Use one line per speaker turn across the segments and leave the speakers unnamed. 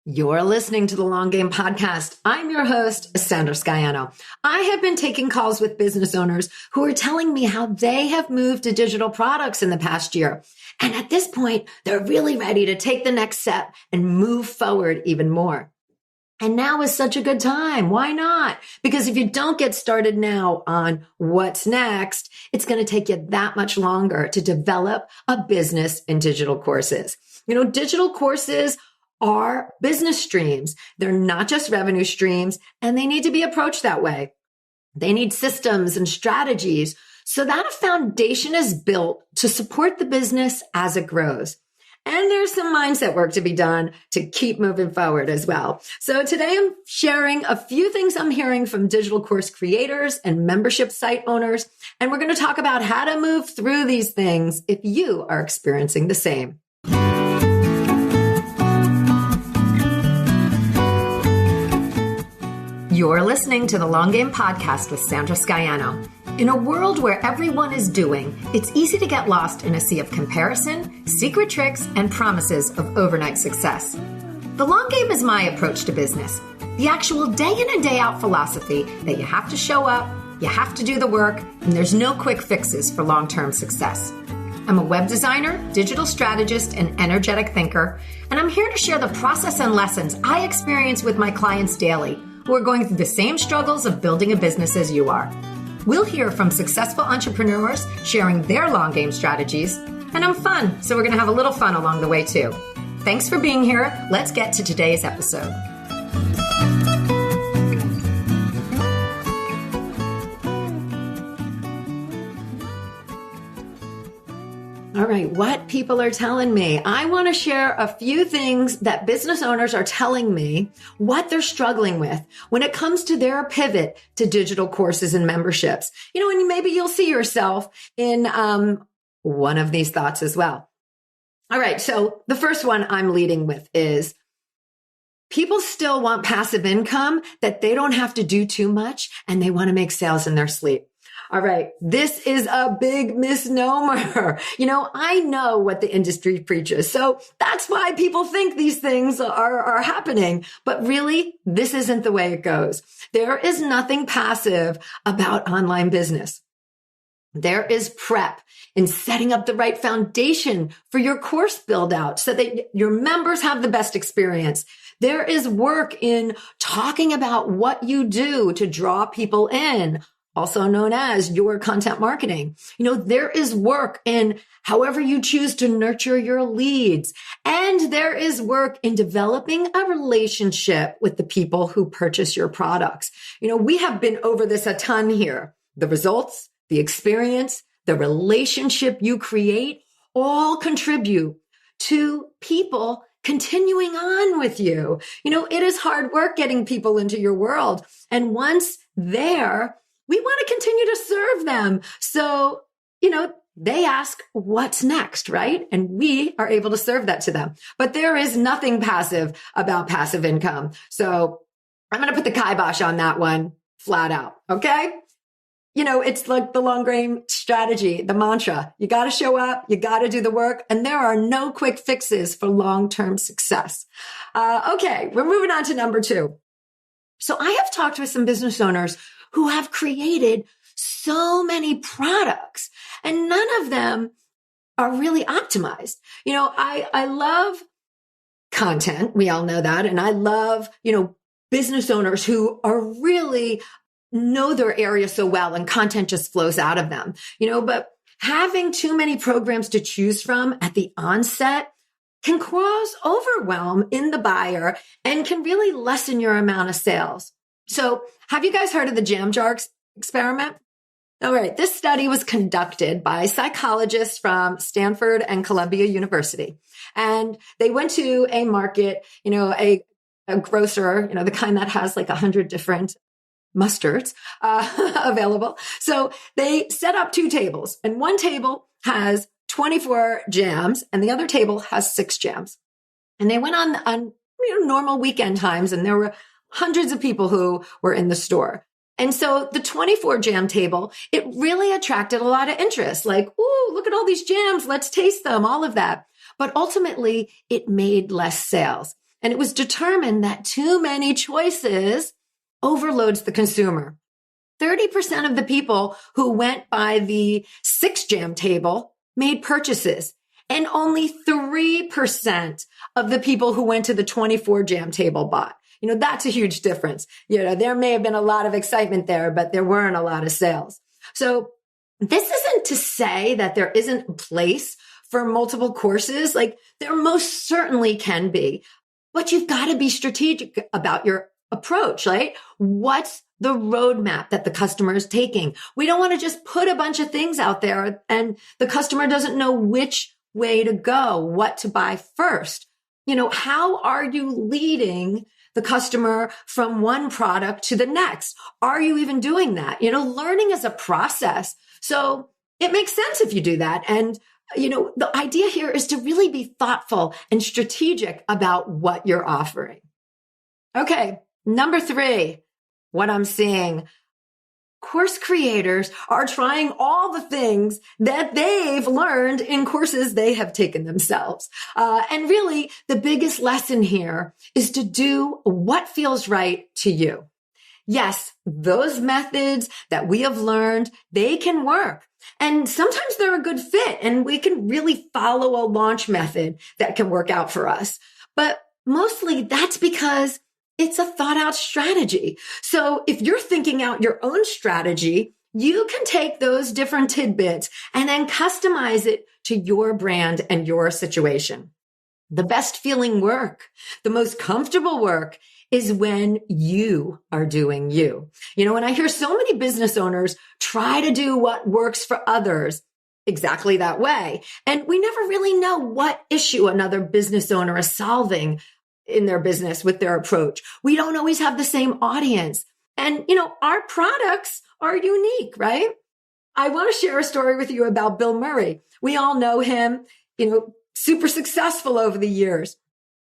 You're listening to the Long Game Podcast. I'm your host, Sandra Scaiano. I have been taking calls with business owners who are telling me how they have moved to digital products in the past year. And at this point, they're really ready to take the next step and move forward even more. And now is such a good time. Why not? Because if you don't get started now on what's next, it's going to take you that much longer to develop a business in digital courses. Digital courses are business streams. They're not just revenue streams, and they need to be approached that way. They need systems and strategies so that a foundation is built to support the business as it grows. And there's some mindset work to be done to keep moving forward as well. So today I'm sharing a few things I'm hearing from digital course creators and membership site owners. And we're going to talk about how to move through these things if you are experiencing the same. You're listening to the Long Game Podcast with Sandra Scaiano. In a world where everyone is doing, it's easy to get lost in a sea of comparison, secret tricks, and promises of overnight success. The long game is my approach to business. The actual day in and day out philosophy that you have to show up, you have to do the work, and there's no quick fixes for long-term success. I'm a web designer, digital strategist, and energetic thinker, and I'm here to share the process and lessons I experience with my clients daily who are going through the same struggles of building a business as you are. We'll hear from successful entrepreneurs sharing their long game strategies, and I'm fun, so we're going to have a little fun along the way too. Thanks for being here. Let's get to today's episode. All right, what people are telling me. I want to share a few things that business owners are telling me what they're struggling with when it comes to their pivot to digital courses and memberships. And maybe you'll see yourself in one of these thoughts as well. All right, so the first one I'm leading with is people still want passive income that they don't have to do too much, and they want to make sales in their sleep. All right. This is a big misnomer. I know what the industry preaches. So that's why people think these things are happening. But really, this isn't the way it goes. There is nothing passive about online business. There is prep in setting up the right foundation for your course build out so that your members have the best experience. There is work in talking about what you do to draw people in, also known as your content marketing. There is work in however you choose to nurture your leads. And there is work in developing a relationship with the people who purchase your products. We have been over this a ton here. The results, the experience, the relationship you create all contribute to people continuing on with you. It is hard work getting people into your world. And once there, we want to continue to serve them. So, they ask, what's next, right? And we are able to serve that to them. But there is nothing passive about passive income. So I'm going to put the kibosh on that one flat out. Okay. It's like the long game strategy, the mantra. You got to show up. You got to do the work. And there are no quick fixes for long-term success. Okay. We're moving on to number 2. So I have talked with some business owners who have created so many products, and none of them are really optimized. I love content. We all know that. And I love, business owners who are really know their area so well and content just flows out of them, but having too many programs to choose from at the onset can cause overwhelm in the buyer and can really lessen your amount of sales. So have you guys heard of the jam jar experiment? All right. This study was conducted by psychologists from Stanford and Columbia University. And they went to a market, a grocer, the kind that has like 100 different mustards available. So they set up 2 tables, and one table has 24 jams and the other table has 6 jams. And they went on normal weekend times, and there were hundreds of people who were in the store. And so the 24 jam table, it really attracted a lot of interest. Like, ooh, look at all these jams. Let's taste them, all of that. But ultimately, it made less sales. And it was determined that too many choices overloads the consumer. 30% of the people who went by the 6-jam table made purchases, and only 3% of the people who went to the 24-jam table bought. That's a huge difference. There may have been a lot of excitement there, but there weren't a lot of sales. So this isn't to say that there isn't a place for multiple courses. Like, there most certainly can be, but you've got to be strategic about your approach, right? What's the roadmap that the customer is taking? We don't want to just put a bunch of things out there and the customer doesn't know which way to go, what to buy first. How are you leading the customer from one product to the next? Are you even doing that? Learning is a process. So it makes sense if you do that. And, the idea here is to really be thoughtful and strategic about what you're offering. Okay. Number 3, what I'm seeing, course creators are trying all the things that they've learned in courses they have taken themselves. And really, the biggest lesson here is to do what feels right to you. Yes, those methods that we have learned, they can work. And sometimes they're a good fit, and we can really follow a launch method that can work out for us. But mostly that's because it's a thought out strategy. So if you're thinking out your own strategy, you can take those different tidbits and then customize it to your brand and your situation. The best feeling work, the most comfortable work is when you are doing you. And I hear so many business owners try to do what works for others exactly that way. And we never really know what issue another business owner is solving in their business with their approach. We don't always have the same audience. And, our products are unique, right? I want to share a story with you about Bill Murray. We all know him, super successful over the years.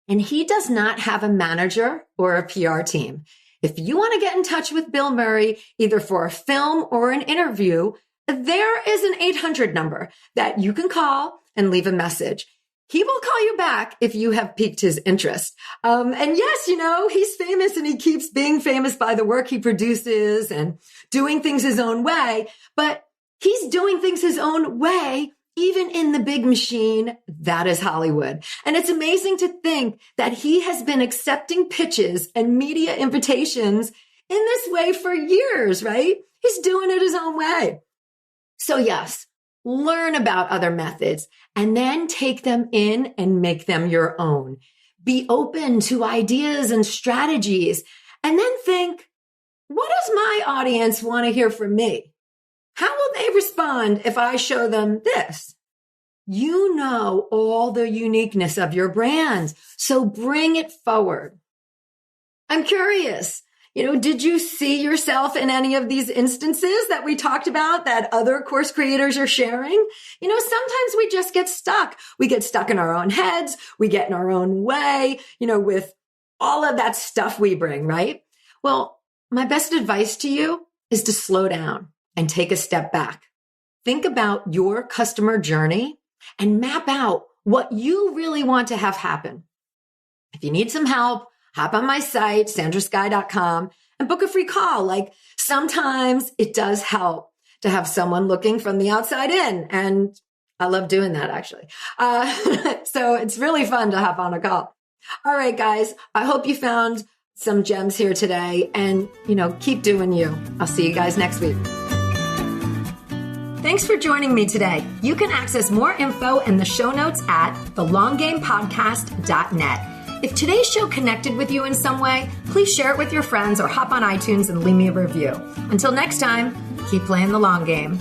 And he does not have a manager or a PR team. If you want to get in touch with Bill Murray, either for a film or an interview, there is an 800 number that you can call and leave a message. He will call you back if you have piqued his interest. And yes, he's famous and he keeps being famous by the work he produces and doing things his own way, but he's doing things his own way even in the big machine that is Hollywood. And it's amazing to think that he has been accepting pitches and media invitations in this way for years, right? He's doing it his own way. So yes, learn about other methods and then take them in and make them your own. Be open to ideas and strategies and then think, what does my audience want to hear from me? How will they respond if I show them this? You know all the uniqueness of your brand, so bring it forward. I'm curious, did you see yourself in any of these instances that we talked about that other course creators are sharing? Sometimes we just get stuck. We get stuck in our own heads. We get in our own way, with all of that stuff we bring, right? Well, my best advice to you is to slow down and take a step back. Think about your customer journey and map out what you really want to have happen. If you need some help, hop on my site, sandrasky.com, and book a free call. Like, sometimes it does help to have someone looking from the outside in. And I love doing that, actually. So it's really fun to hop on a call. All right, guys, I hope you found some gems here today and, keep doing you. I'll see you guys next week. Thanks for joining me today. You can access more info in the show notes at thelonggamepodcast.net. If today's show connected with you in some way, please share it with your friends or hop on iTunes and leave me a review. Until next time, keep playing the long game.